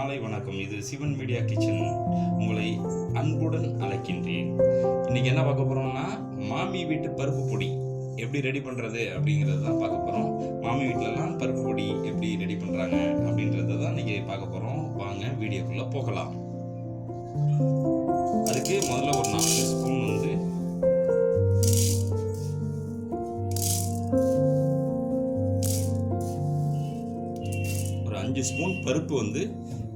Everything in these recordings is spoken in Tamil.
மாலை வணக்கம். இது சிவன் மீடியா கிச்சன். உங்களை அன்புடன் அழைக்கின்றேன். இன்னைக்கு என்ன பார்க்க போறோம்னா, மாமி வீட்டு பருப்பு பொடி எப்படி ரெடி பண்ணுறது அப்படிங்கிறது தான் பார்க்க போகிறோம். மாமி வீட்டிலலாம் பருப்பு பொடி எப்படி ரெடி பண்ணுறாங்க அப்படின்றத தான் இன்றைக்கி பார்க்க போகிறோம். வாங்க வீடியோக்குள்ளே போகலாம். அதுக்கு முதல்ல ஒரு 4 ஸ்பூன் வந்து ஒரு 5 ஸ்பூன் பருப்பு வந்து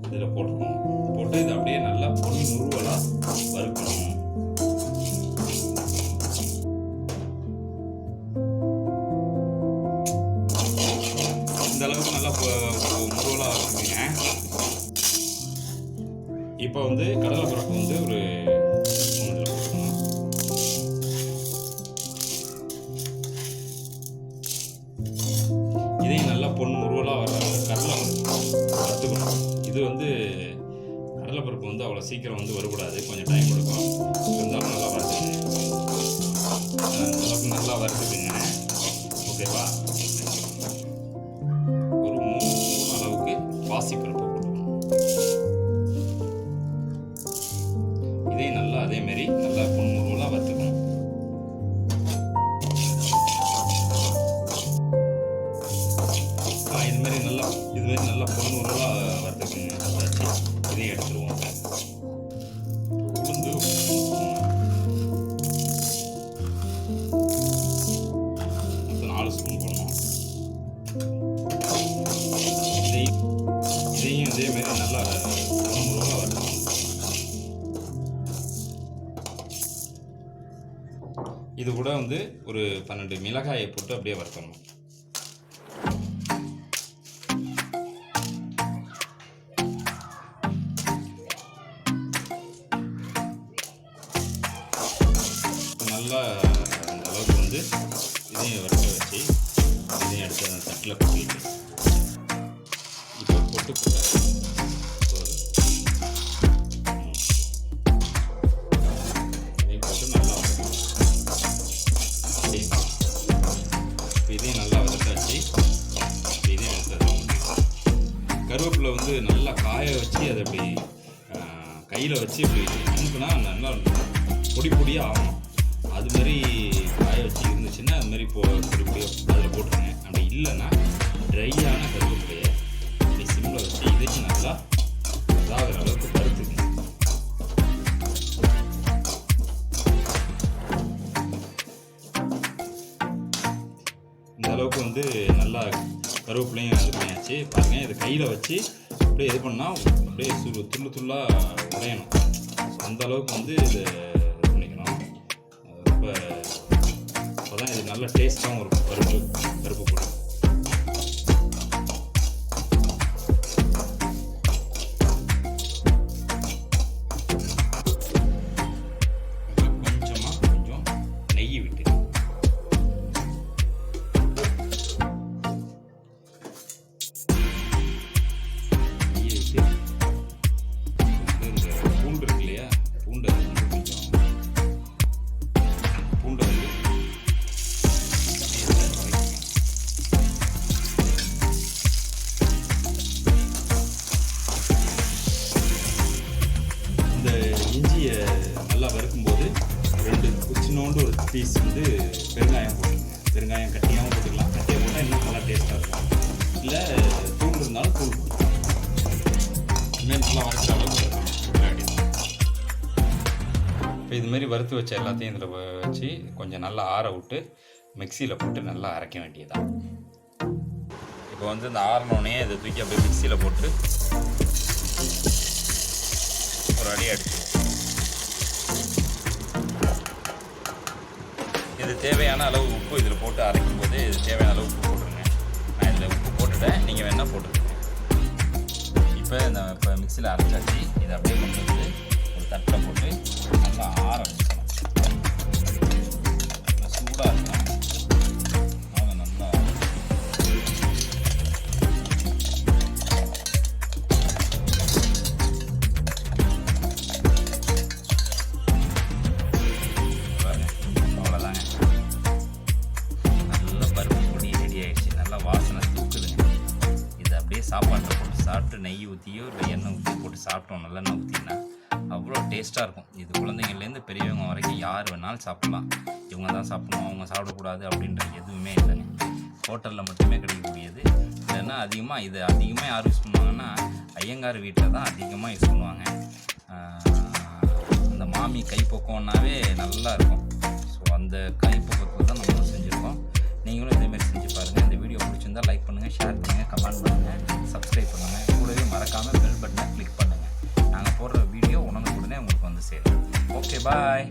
இதில் போட்டுக்கணும். போட்டு இதை அப்படியே நல்லா பொடி முருவலாக வறுக்கணும். இந்த அளவுக்கு நல்லா முருவலாக வறுக்குங்க. இப்போ வந்து கடலை பருப்பு வந்து ஒரு 3 இதில் போட்டுக்கணும். இதையும் நல்லா பொன் முருவலாக வர கடலை வறுத்துக்கணும். இது வந்து கடலைப்பருப்பு வந்து அவ்வளோ சீக்கிரம் வந்து வரக்கூடாது, கொஞ்சம் டைம் கொடுக்கும். இருந்தாலும் நல்லா வறுத்துக்குங்க. அளவுக்கு நல்லா வறுத்துக்குங்க. ஓகேவா? ஒரு 3 ஸ்பூன் அளவுக்கு பாசிப்பருப்பு போட்டுக்கணும். இதையும் நல்லா அதேமாரி நல்லா பொன்முருவலாக வறுத்துக்கணும். இதுமாரி நல்லா பொன்முருவலாக வறுத்துக்குங்க. இதையும் எடுத்துருவோம். உளுந்து மொத்தம் 4 ஸ்பூன் போடணும். இதையும் இதேமாரி நல்லா பொன்முருவலாக வறுத்துக்கணும். இது கூட வந்து ஒரு 12 மிளகாயை போட்டு அப்படியே வறுக்கணும். நல்லா அந்த அளவுக்கு வந்து இதையும் வறுக்க வச்சு இதையும் எடுத்து அந்த தட்டில் கொட்டிட்டு இப்போ போட்டு இதையும் போட்டு நல்லா இதையும் நல்லா வதக்காச்சு. இதையும் எடுத்துடலாம். கருவேப்பிலை வந்து நல்லா காய வச்சு அதை அப்படி கையில் வச்சு இப்படி அனுப்புனா நல்லா பொடி பொடியாக ஆகணும். அது மாதிரி காய வச்சு இருந்துச்சுன்னா அது மாதிரி பொடி பொடியாக அதில் போட்டுருங்க. அப்படி இல்லைன்னா ட்ரையான கருவேப்பிலையை அப்படி சிம்மில் வச்சு இதையும் நல்லா இதாகிற அளவுக்கு பருத்துக்குங்க. இந்த அளவுக்கு வந்து நல்லா கருவேப்பிலையும் இது பண்ணியாச்சு. பாருங்கள், இது கையில் வச்சு அப்படியே இது பண்ணால் அப்படியே துள்ளு துள்ளாக உடையணும். அந்த அளவுக்கு வந்து இது பண்ணிக்கணும். ரொம்ப அப்போ தான் இது நல்ல டேஸ்ட்டாகவும் இருக்கும். பருப்பு பொடி கொஞ்சம் நெய் விட்டு பூண்டு இருக்கு இல்லையா, பூண்டை வந்து கொஞ்சம் பூண்டை வந்து இந்த இஞ்சியை நல்லா வறுக்கும்போது 2 சின்னோண்டு ஒரு பீஸ் வந்து பெருங்காயம் போட்டுக்கோங்க. பெருங்காயம் கட்டியாகவும் போட்டுக்கலாம். கட்டியாக போட்டால் இன்னும் நல்லா டேஸ்ட்டாக இருக்கும். இல்லை தூள் இருந்தாலும் தூள் போட்டுக்கலாம். இனிமேல் நல்லா வறுக்கிற அளவுக்கு இப்போ இதுமாரி வறுத்து வச்ச எல்லாத்தையும் இதில் வச்சு கொஞ்சம் நல்லா ஆற விட்டு மிக்சியில் போட்டு நல்லா அரைக்க வேண்டியதான். இப்போ வந்து இந்த ஆறினோடனே இதை தூக்கி அப்படியே மிக்சியில் போட்டு ஒரு அடி அடிச்சிடும். இது தேவையான அளவு உப்பு இதில் போட்டு அரைக்கும் போது இது தேவையான அளவு உப்பு போட்டுருங்க. நான் இதில் உப்பு போட்டுட்டேன், நீங்கள் வேணால் போட்டுருங்க. இப்போ மிக்சியில் அரைச்சாச்சு. இதை அப்படியே கொண்டு வந்து ஒரு தட்டில் போட்டு நல்லா ஆற வச்சுக்கணும். சூடாக இருக்கணும். அதை நல்லா அவ்வளோதாங்க. நல்ல பருப்பு பொடி ரெடி ஆகிடுச்சு. நல்லா வாசனை தூக்குதுங்க. இதை அப்படியே சாப்பாட்டில் போட்டு சாப்பிட்டு நெய் ஊற்றி ஊற்றியோ இல்லை எண்ணெய் ஊற்றி போட்டு சாப்பிட்டோம், நல்லெண்ணெய் ஊற்றினா அவ்வளோ டேஸ்ட்டாக இருக்கும். இது குழந்தைங்கள்லேருந்து பெரியவங்க வரைக்கும் யார் வேணாலும் சாப்பிட்லாம். இவங்க தான் சாப்பிடணும், அவங்க சாப்பிடக்கூடாது அப்படின்ற எதுவுமே இல்லைங்க. ஹோட்டலில் மட்டுமே கிடைக்கக்கூடியது. இல்லைன்னா அதிகமாக யார் யூஸ் பண்ணுவாங்கன்னா ஐயங்கார் வீட்டில் தான் அதிகமாக யூஸ் பண்ணுவாங்க. அந்த மாமி கைப்பக்குவம்னாவே நல்லா இருக்கும். ஸோ அந்த கைப்பக்குவத்தில் தான் நம்மளும் செஞ்சுருக்கோம். நீங்களும் இதேமாதிரி செஞ்சு பாருங்கள். இந்த வீடியோ பிடிச்சிருந்தால் லைக் பண்ணுங்கள், ஷேர் பண்ணுங்கள், கமெண்ட் பண்ணுங்கள், சப்ஸ்கிரைப் பண்ணுங்கள். கூடவே மறக்காமல் பெல் பட்டனை கிளிக் பண்ணுங்கள். நாங்கள் போடுற வீடியோ உடனே உங்களுக்கு வந்து சேரும். ஓகே, பாய்.